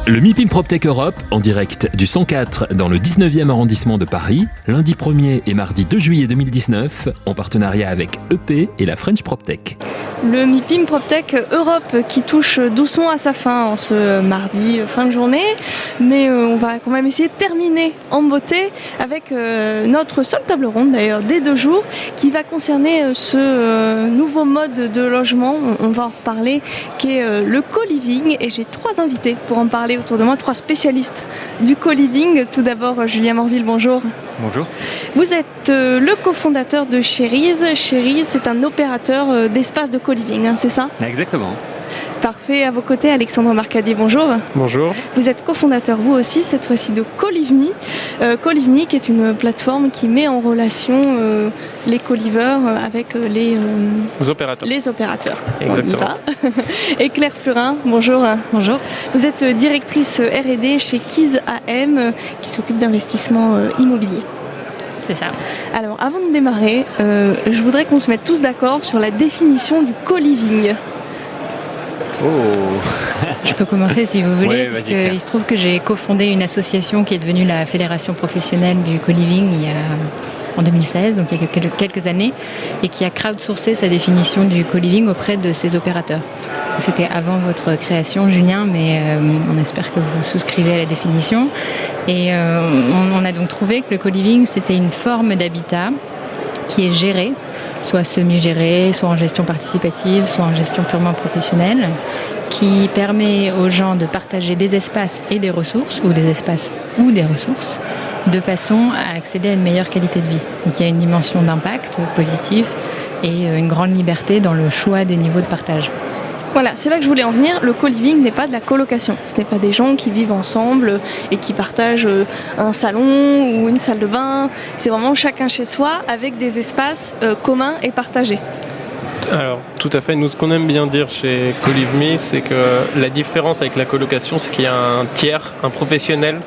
Le MIPIM PropTech Europe, en direct du 104 dans le 19e arrondissement de Paris, lundi 1er et mardi 2 juillet 2019, en partenariat avec EP et la French PropTech. Le MIPIM PropTech Europe qui touche doucement à sa fin en ce mardi fin de journée, mais on va quand même essayer de terminer en beauté avec notre seule table ronde d'ailleurs des 2 jours qui va concerner ce nouveau mode de logement, on va en reparler, qui est le co-living, et j'ai 3 invités pour en parler autour de moi, 3 spécialistes du co-living. Tout d'abord Julien Morville, bonjour. Bonjour. Vous êtes le cofondateur de Sheriz. Sheriz, c'est un opérateur d'espace de co-living, hein, c'est ça ? Exactement. Parfait. À vos côtés, Alexandre Marcadier, bonjour. Bonjour. Vous êtes cofondateur, vous aussi, cette fois-ci de Co-Livni. Co-Livni, qui est une plateforme qui met en relation les co-liveurs avec les opérateurs. Exactement. On y va. Et Claire Fleurin, bonjour. Bonjour. Vous êtes directrice R&D chez Keys AM, qui s'occupe d'investissement immobilier. C'est ça. Alors, avant de démarrer, je voudrais qu'on se mette tous d'accord sur la définition du co-living. Oh. Je peux commencer si vous voulez, Ouais, parce Claire. qu'il se trouve que j'ai cofondé une association qui est devenue la Fédération professionnelle du co-living en 2016, donc il y a quelques années, et qui a crowdsourcé sa définition du co-living auprès de ses opérateurs. C'était avant votre création, Julien, mais on espère que vous souscrivez à la définition. Et on a donc trouvé que le co-living, c'était une forme d'habitat qui est gérée, soit semi-gérée, soit en gestion participative, soit en gestion purement professionnelle, qui permet aux gens de partager des espaces et des ressources, ou des espaces ou des ressources, de façon à accéder à une meilleure qualité de vie. Donc il y a une dimension d'impact positif et une grande liberté dans le choix des niveaux de partage. Voilà, c'est là que je voulais en venir. Le co-living n'est pas de la colocation. Ce n'est pas des gens qui vivent ensemble et qui partagent un salon ou une salle de bain. C'est vraiment chacun chez soi avec des espaces communs et partagés. Alors, tout à fait. Nous, ce qu'on aime bien dire chez Co-Live.me, c'est que la différence avec la colocation, c'est qu'il y a un tiers, un professionnel,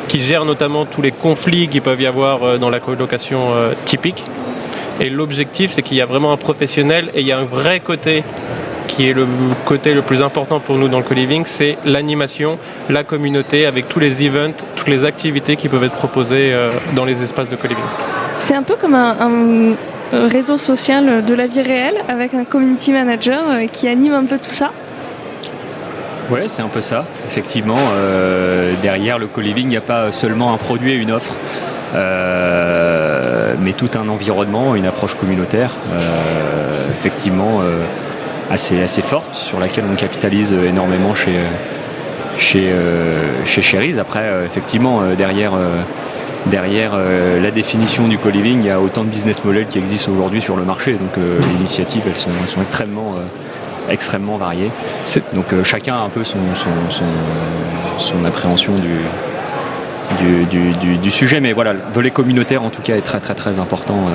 qui gère notamment tous les conflits qu'il peuvent y avoir dans la colocation typique. Et l'objectif, c'est qu'il y a vraiment un professionnel et il y a un vrai côté qui est le côté le plus important pour nous dans le co-living, c'est l'animation, la communauté, avec tous les events, toutes les activités qui peuvent être proposées dans les espaces de co-living. C'est un peu comme un réseau social de la vie réelle, avec un community manager qui anime un peu tout ça. Ouais, c'est un peu ça. Effectivement, derrière le co-living, il n'y a pas seulement un produit et une offre, mais tout un environnement, une approche communautaire, effectivement assez forte, sur laquelle on capitalise énormément chez Sheriz. Après, effectivement, derrière la définition du co-living, il y a autant de business models qui existent aujourd'hui sur le marché. Donc les initiatives, elles sont extrêmement variées. Donc chacun a un peu son appréhension du sujet. Mais voilà, le volet communautaire, en tout cas, est très très très important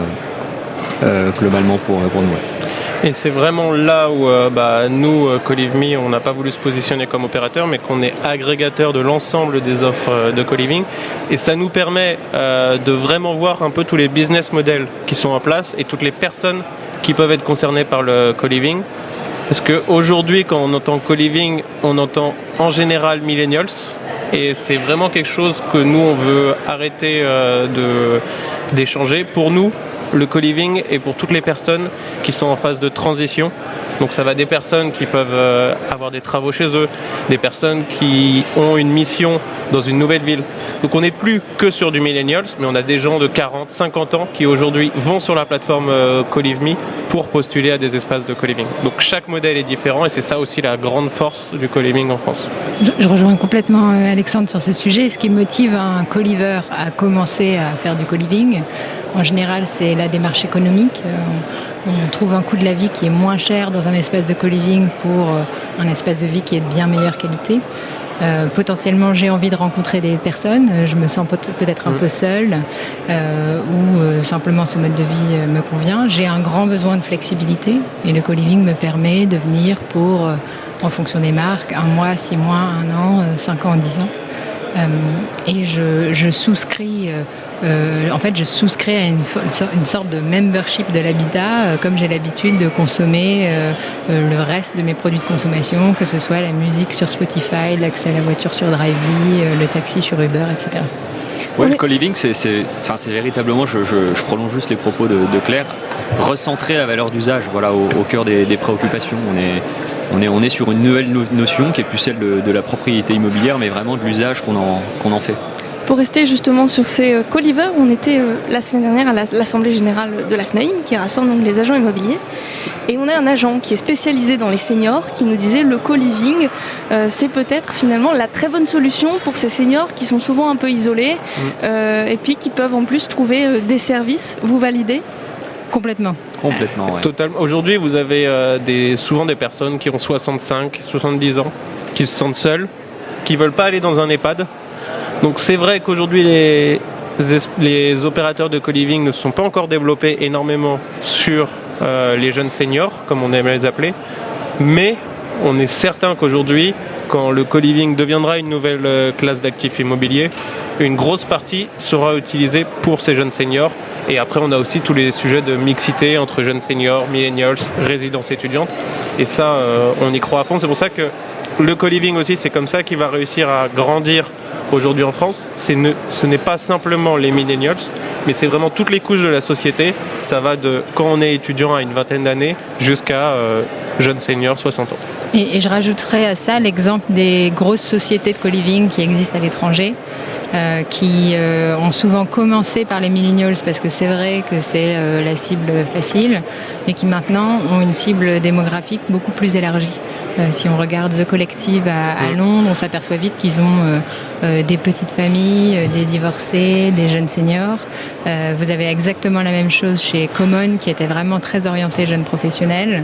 globalement pour nous. Ouais. Et c'est vraiment là où nous, Co-Live.me, on n'a pas voulu se positionner comme opérateur, mais qu'on est agrégateur de l'ensemble des offres de co-living. Et ça nous permet de vraiment voir un peu tous les business models qui sont en place et toutes les personnes qui peuvent être concernées par le co-living. Parce qu'aujourd'hui, quand on entend co-living, on entend en général millennials. Et c'est vraiment quelque chose que nous, on veut arrêter d'échanger. Pour nous, le co-living est pour toutes les personnes qui sont en phase de transition. Donc ça va des personnes qui peuvent avoir des travaux chez eux, des personnes qui ont une mission dans une nouvelle ville. Donc on n'est plus que sur du millennials, mais on a des gens de 40, 50 ans qui aujourd'hui vont sur la plateforme Co-Live.me pour postuler à des espaces de co-living. Donc chaque modèle est différent et c'est ça aussi la grande force du co-living en France. Je rejoins complètement Alexandre sur ce sujet. Ce qui motive un co-liver à commencer à faire du co-living, en général, c'est la démarche économique. On trouve un coût de la vie qui est moins cher dans un espace de co-living pour un espace de vie qui est de bien meilleure qualité. Potentiellement, j'ai envie de rencontrer des personnes, je me sens peut-être un peu seule, ou simplement ce mode de vie me convient. J'ai un grand besoin de flexibilité et le co-living me permet de venir pour, en fonction des marques, 1 mois, 6 mois, 1 an, 5 ans, 10 ans. Et je souscris. En fait, je souscris à une sorte de membership de l'habitat, comme j'ai l'habitude de consommer le reste de mes produits de consommation, que ce soit la musique sur Spotify, l'accès à la voiture sur Drivey, le taxi sur Uber, etc. Ouais, le co-living, c'est véritablement, je prolonge juste les propos de Claire, recentrer la valeur d'usage, voilà, au cœur des préoccupations. On est sur une nouvelle notion qui est plus celle de la propriété immobilière, mais vraiment de l'usage qu'on en fait. Pour rester justement sur ces co-livers, on était la semaine dernière à l'Assemblée Générale de la FNAIM, qui rassemble donc les agents immobiliers. Et on a un agent qui est spécialisé dans les seniors qui nous disait le co-living, c'est peut-être finalement la très bonne solution pour ces seniors qui sont souvent un peu isolés et puis qui peuvent en plus trouver des services. Vous validez ? Complètement. Complètement, ouais. Totalement. Aujourd'hui, vous avez souvent des personnes qui ont 65, 70 ans, qui se sentent seules, qui ne veulent pas aller dans un EHPAD. Donc c'est vrai qu'aujourd'hui, les opérateurs de co-living ne se sont pas encore développés énormément sur les jeunes seniors, comme on aime les appeler. Mais on est certain qu'aujourd'hui, quand le co-living deviendra une nouvelle classe d'actifs immobiliers, une grosse partie sera utilisée pour ces jeunes seniors. Et après, on a aussi tous les sujets de mixité entre jeunes seniors, millennials, résidences étudiantes. Et ça, on y croit à fond. C'est pour ça que le co-living aussi, c'est comme ça qu'il va réussir à grandir aujourd'hui en France. Ce n'est pas simplement les millennials, mais c'est vraiment toutes les couches de la société. Ça va de quand on est étudiant à une vingtaine d'années jusqu'à jeunes seniors, 60 ans. Et je rajouterais à ça l'exemple des grosses sociétés de co-living qui existent à l'étranger. Qui ont souvent commencé par les millennials parce que c'est vrai que c'est la cible facile, mais qui maintenant ont une cible démographique beaucoup plus élargie. Si on regarde The Collective à Londres, on s'aperçoit vite qu'ils ont des petites familles, des divorcés, des jeunes seniors. Vous avez exactement la même chose chez Common, qui était vraiment très orienté jeunes professionnels.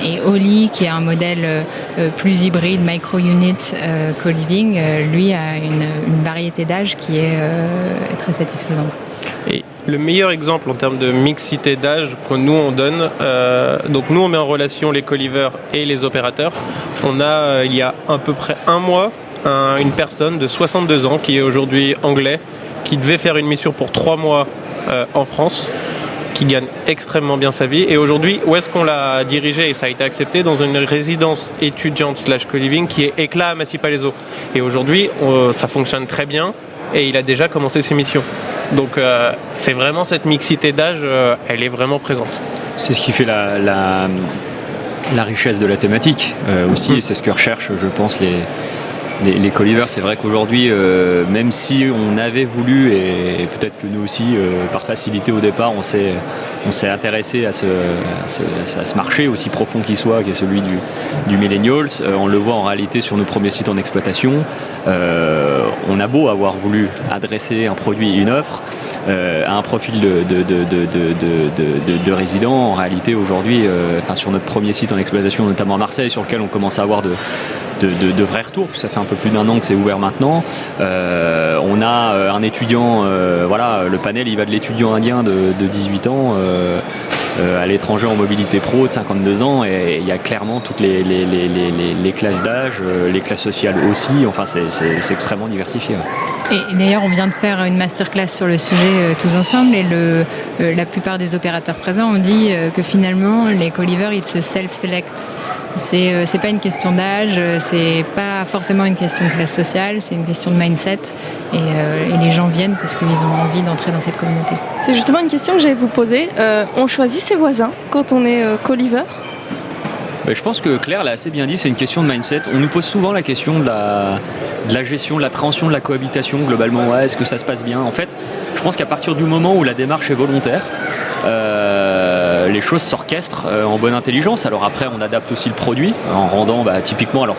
Et Oli, qui est un modèle plus hybride, micro-unit, co-living, lui a une variété d'âge qui est très satisfaisante. Et le meilleur exemple en termes de mixité d'âge que nous on donne, donc nous on met en relation les co-livers et les opérateurs. On a il y a à peu près un mois une personne de 62 ans qui est aujourd'hui anglais, qui devait faire une mission pour 3 mois en France, qui gagne extrêmement bien sa vie. Et aujourd'hui, où est-ce qu'on l'a dirigé? Et ça a été accepté dans une résidence étudiante / co-living qui est Éclat à Massy-Palaiseau. Et aujourd'hui, ça fonctionne très bien et il a déjà commencé ses missions. Donc c'est vraiment cette mixité d'âge, elle est vraiment présente. C'est ce qui fait la richesse de la thématique aussi, et c'est ce que recherchent, je pense, les co-livers. C'est vrai qu'aujourd'hui, même si on avait voulu, et peut-être que nous aussi, par facilité au départ, on s'est intéressé à ce marché aussi profond qu'il soit, qui est celui du millennials. On le voit en réalité sur nos premiers sites en exploitation. On a beau avoir voulu adresser un produit et une offre à un profil de résidents, en réalité aujourd'hui, sur notre premier site en exploitation, notamment à Marseille, sur lequel on commence à avoir de vrais retours, ça fait un peu plus d'un an que c'est ouvert maintenant. On a un étudiant, le panel il va de l'étudiant indien de 18 ans à l'étranger en mobilité pro de 52 ans, et il y a clairement toutes les classes d'âge, les classes sociales aussi, enfin c'est extrêmement diversifié. Et d'ailleurs, on vient de faire une masterclass sur le sujet tous ensemble, et la plupart des opérateurs présents ont dit que finalement les co-livers ils se self-select. C'est pas une question d'âge, c'est pas forcément une question de classe sociale, c'est une question de mindset, et les gens viennent parce qu'ils ont envie d'entrer dans cette communauté. C'est justement une question que j'allais vous poser. On choisit ses voisins quand on est co-liver ? Je pense que Claire l'a assez bien dit, c'est une question de mindset. On nous pose souvent la question de la gestion, de l'appréhension de la cohabitation globalement. Ouais, est-ce que ça se passe bien? En fait, je pense qu'à partir du moment où la démarche est volontaire, les choses s'orchestrent en bonne intelligence. Alors après, on adapte aussi le produit en rendant typiquement, alors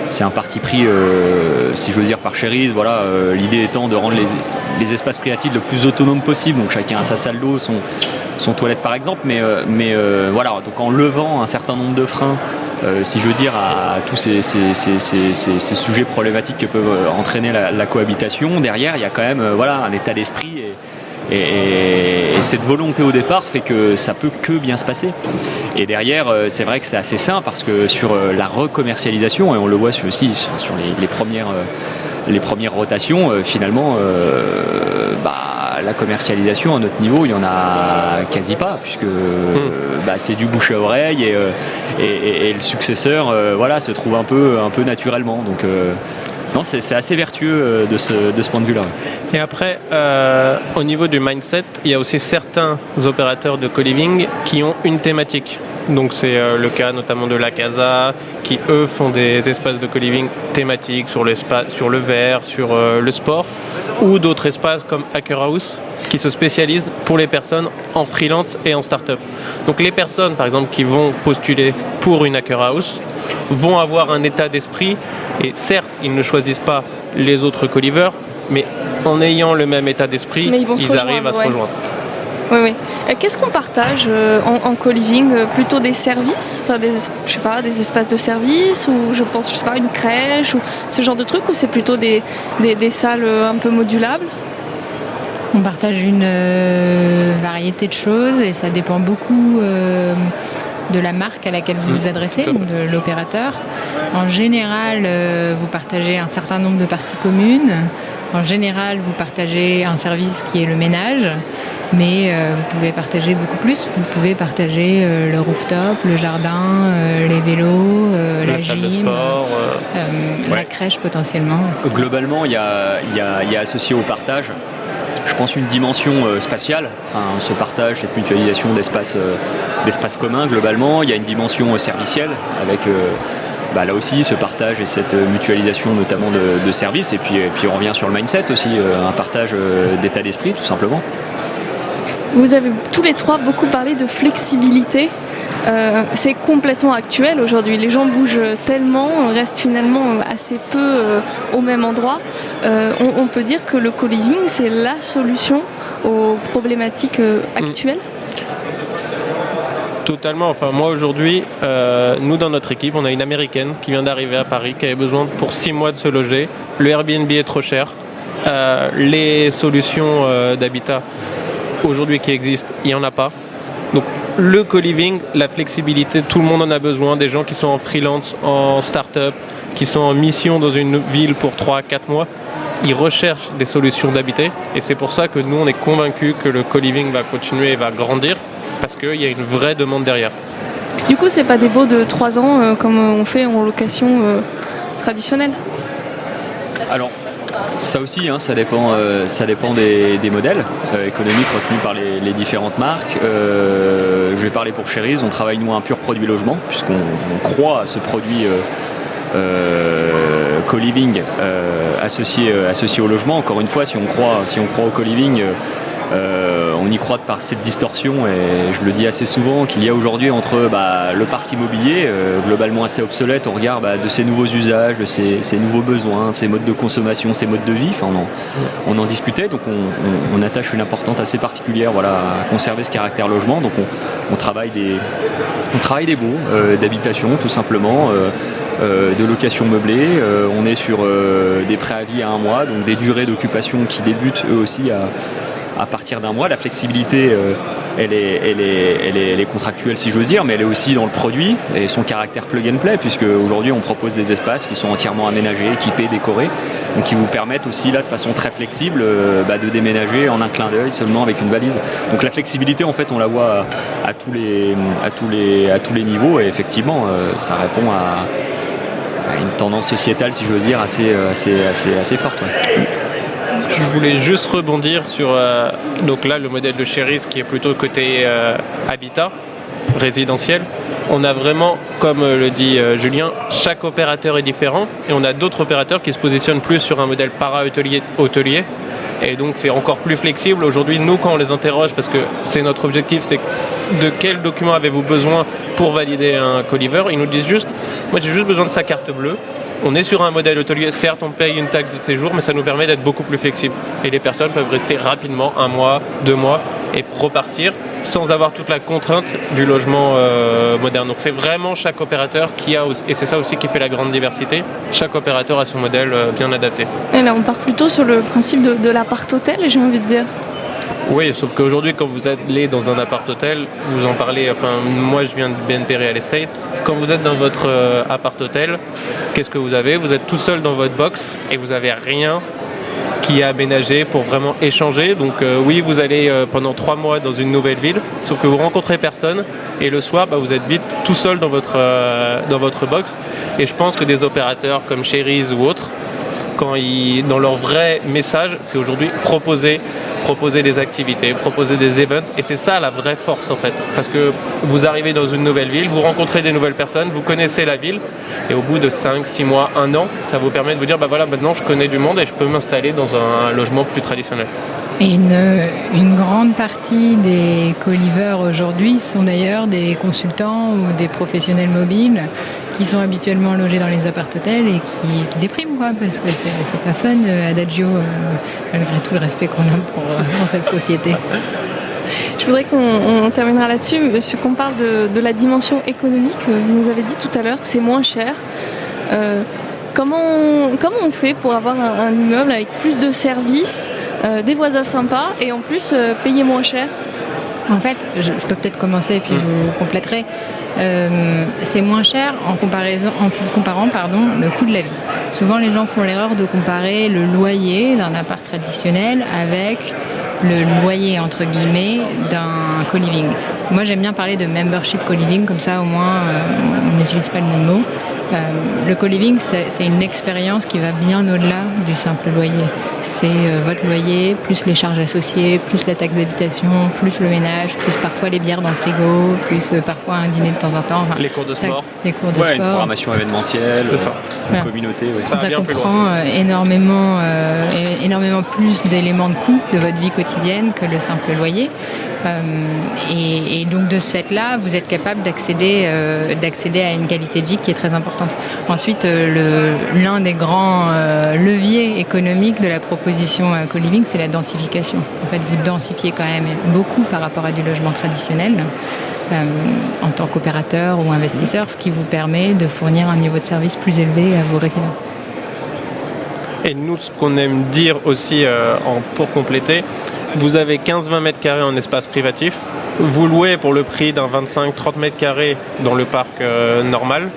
c'est un parti pris, si je veux dire, par Cheriz. Voilà, l'idée étant de rendre les espaces priatides le plus autonomes possible. Donc chacun a sa salle d'eau, son toilette par exemple. Mais voilà, donc en levant un certain nombre de freins, si je veux dire, à tous ces sujets problématiques que peuvent entraîner la cohabitation, derrière il y a quand même un état d'esprit et cette volonté au départ fait que ça peut que bien se passer. Et derrière, c'est vrai que c'est assez sain parce que sur la recommercialisation, et on le voit aussi sur les premières les premières rotations, finalement, la commercialisation à notre niveau, il n'y en a quasi pas, puisque c'est du bouche à oreille et le successeur se trouve un peu naturellement. Donc non, c'est assez vertueux de ce point de vue-là. Et après, au niveau du mindset, il y a aussi certains opérateurs de co-living qui ont une thématique. Donc c'est le cas notamment de la Casa, qui eux font des espaces de co-living thématiques sur le verre, sur le sport, ou d'autres espaces comme Hacker House qui se spécialisent pour les personnes en freelance et en start-up. Donc les personnes par exemple qui vont postuler pour une Hacker House vont avoir un état d'esprit, et certes ils ne choisissent pas les autres co-livers, mais en ayant le même état d'esprit, ils arrivent à se rejoindre. Oui. Qu'est-ce qu'on partage en co-living? Plutôt des services, des espaces de service, ou une crèche, ou ce genre de trucs, ou c'est plutôt des salles un peu modulables? On partage une variété de choses et ça dépend beaucoup de la marque à laquelle vous vous adressez, donc de l'opérateur. En général, vous partagez un certain nombre de parties communes. En général, vous partagez un service qui est le ménage, mais vous pouvez partager beaucoup plus. Vous pouvez partager le rooftop, le jardin, les vélos, la salle gym, de sport, la crèche potentiellement. Globalement, il y a associé au partage, je pense, une dimension spatiale. Enfin, ce partage, cette mutualisation d'espaces communs, globalement. Il y a une dimension servicielle avec... là aussi, ce partage et cette mutualisation notamment de services. Et puis on revient sur le mindset aussi, un partage d'état d'esprit tout simplement. Vous avez tous les trois beaucoup parlé de flexibilité. C'est complètement actuel aujourd'hui. Les gens bougent tellement, restent finalement assez peu au même endroit. On peut dire que le co-living, c'est la solution aux problématiques actuelles. Totalement. Enfin, moi aujourd'hui, nous dans notre équipe, on a une Américaine qui vient d'arriver à Paris, qui avait besoin pour 6 mois de se loger. Le Airbnb est trop cher. Les solutions d'habitat aujourd'hui qui existent, il n'y en a pas. Donc le co-living, la flexibilité, tout le monde en a besoin. Des gens qui sont en freelance, en start-up, qui sont en mission dans une ville pour 3-4 mois, ils recherchent des solutions d'habiter. Et c'est pour ça que nous, on est convaincus que le co-living va continuer et va grandir, parce qu'il y a une vraie demande derrière. Du coup, c'est pas des baux de 3 ans comme on fait en location traditionnelle? Alors, ça aussi, ça dépend des modèles économiques retenus par les différentes marques. Je vais parler pour Cheriz, on travaille nous un pur produit logement, puisqu'on croit à ce produit co-living associé au logement. Encore une fois, si on croit au co-living, on y croit par cette distorsion, et je le dis assez souvent, qu'il y a aujourd'hui entre le parc immobilier globalement assez obsolète au regard de ses nouveaux usages, de ses nouveaux besoins, ses modes de consommation, ses modes de vie. Enfin, on en discutait, donc on attache une importance assez particulière à conserver ce caractère logement. Donc on travaille des baux d'habitation tout simplement, de location meublée. On est sur des préavis à 1 mois, donc des durées d'occupation qui débutent eux aussi à partir d'1 mois. La flexibilité, elle est contractuelle si j'ose dire, mais elle est aussi dans le produit et son caractère plug and play, puisque aujourd'hui on propose des espaces qui sont entièrement aménagés, équipés, décorés, donc qui vous permettent aussi là de façon très flexible de déménager en un clin d'œil seulement avec une valise. Donc la flexibilité, en fait, on la voit à tous les niveaux, et effectivement ça répond à une tendance sociétale, si j'ose dire, assez forte. Ouais. Je voulais juste rebondir sur donc là le modèle de Cheriz qui est plutôt côté habitat résidentiel. On a vraiment, comme le dit Julien, chaque opérateur est différent, et on a d'autres opérateurs qui se positionnent plus sur un modèle para-hôtelier, et donc c'est encore plus flexible. Aujourd'hui, nous, quand on les interroge, parce que c'est notre objectif, c'est de quel document avez-vous besoin pour valider un co-liver, ils nous disent juste, moi j'ai juste besoin de sa carte bleue. On est sur un modèle hôtelier, certes on paye une taxe de séjour, mais ça nous permet d'être beaucoup plus flexible. Et les personnes peuvent rester rapidement 1 mois, 2 mois et repartir sans avoir toute la contrainte du logement moderne. Donc c'est vraiment chaque opérateur qui a, et c'est ça aussi qui fait la grande diversité, chaque opérateur a son modèle bien adapté. Et là on part plutôt sur le principe de l'appart-hôtel, j'ai envie de dire. Oui, sauf qu'aujourd'hui, quand vous allez dans un appart-hôtel, vous en parlez, enfin, moi je viens de BNP Real Estate, quand vous êtes dans votre appart-hôtel, qu'est-ce que vous avez ? Vous êtes tout seul dans votre box et vous n'avez rien qui est aménagé pour vraiment échanger. Donc oui, vous allez pendant 3 mois dans une nouvelle ville, sauf que vous rencontrez personne et le soir, vous êtes vite tout seul dans votre box. Et je pense que des opérateurs comme Cheriz ou autres, dans leur vrai message, c'est aujourd'hui proposer des activités, proposer des events, et c'est ça la vraie force en fait, parce que vous arrivez dans une nouvelle ville, vous rencontrez des nouvelles personnes, vous connaissez la ville, et au bout de 5, 6 mois, 1 an, ça vous permet de vous dire, voilà, maintenant je connais du monde et je peux m'installer dans un logement plus traditionnel. Et une grande partie des co-livers aujourd'hui sont d'ailleurs des consultants ou des professionnels mobiles qui sont habituellement logés dans les appart-hôtels et qui dépriment, parce que c'est pas fun, Adagio, malgré tout le respect qu'on a pour cette société. Je voudrais qu'on terminera là-dessus, monsieur, qu'on parle de la dimension économique. Vous nous avez dit tout à l'heure, c'est moins cher. Comment on fait pour avoir un immeuble avec plus de services, des voisins sympas et en plus payer moins cher ? En fait, je peux peut-être commencer et puis vous compléterez. C'est moins cher en comparant le coût de la vie. Souvent, les gens font l'erreur de comparer le loyer d'un appart traditionnel avec le loyer, entre guillemets, d'un co-living. Moi, j'aime bien parler de membership co-living, comme ça, au moins, on n'utilise pas le même mot. Le co-living, c'est une expérience qui va bien au-delà du simple loyer. C'est votre loyer, plus les charges associées, plus la taxe d'habitation, plus le ménage, plus parfois les bières dans le frigo, plus parfois un dîner de temps en temps. Les cours de sport. Les cours de sport. Une programmation événementielle, une communauté. Oui. Ça comprend énormément plus d'éléments de coût de votre vie quotidienne que le simple loyer. Et donc de ce fait-là, vous êtes capable d'accéder à une qualité de vie qui est très importante. Ensuite, l'un des grands leviers économiques de la proposition co-living, c'est la densification. En fait, vous densifiez quand même beaucoup par rapport à du logement traditionnel en tant qu'opérateur ou investisseur, ce qui vous permet de fournir un niveau de service plus élevé à vos résidents. Et nous, ce qu'on aime dire aussi, pour compléter, vous avez 15-20 mètres carrés en espace privatif. Vous louez pour le prix d'un 25-30 mètres carrés dans le parc normal.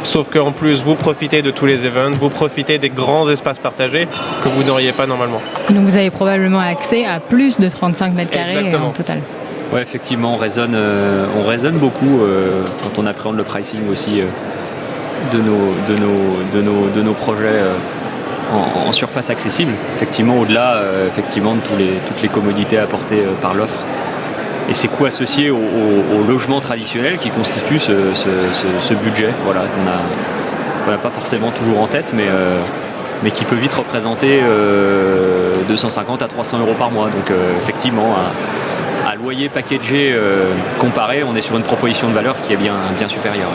Sauf qu'en plus, vous profitez de tous les events, vous profitez des grands espaces partagés que vous n'auriez pas normalement. Donc vous avez probablement accès à plus de 35 mètres carrés en total. Oui, effectivement, on raisonne beaucoup quand on appréhende le pricing aussi de nos projets en surface accessible. Effectivement, au-delà de toutes les commodités apportées par l'offre. Et ces coûts associés au logement traditionnel qui constituent ce budget, qu'on n'a pas forcément toujours en tête, mais qui peut vite représenter 250 à 300 euros par mois. Donc effectivement, à loyer packagé comparé, on est sur une proposition de valeur qui est bien supérieure.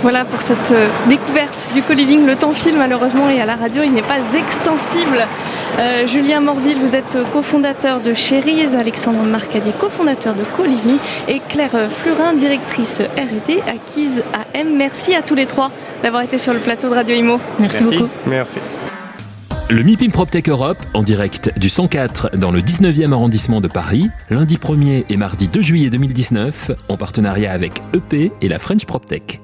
Voilà pour cette découverte du co-living. Le temps file malheureusement et à la radio il n'est pas extensible. Julien Morville, vous êtes cofondateur de Cheriz, Alexandre Marcadier, cofondateur de co-living et Claire Flurin, directrice R&D à Keys AM. Merci à tous les trois d'avoir été sur le plateau de Radio Imo. Merci beaucoup. Merci. Le MIPIM PropTech Europe, en direct du 104 dans le 19e arrondissement de Paris, lundi 1er et mardi 2 juillet 2019, en partenariat avec EP et la French PropTech.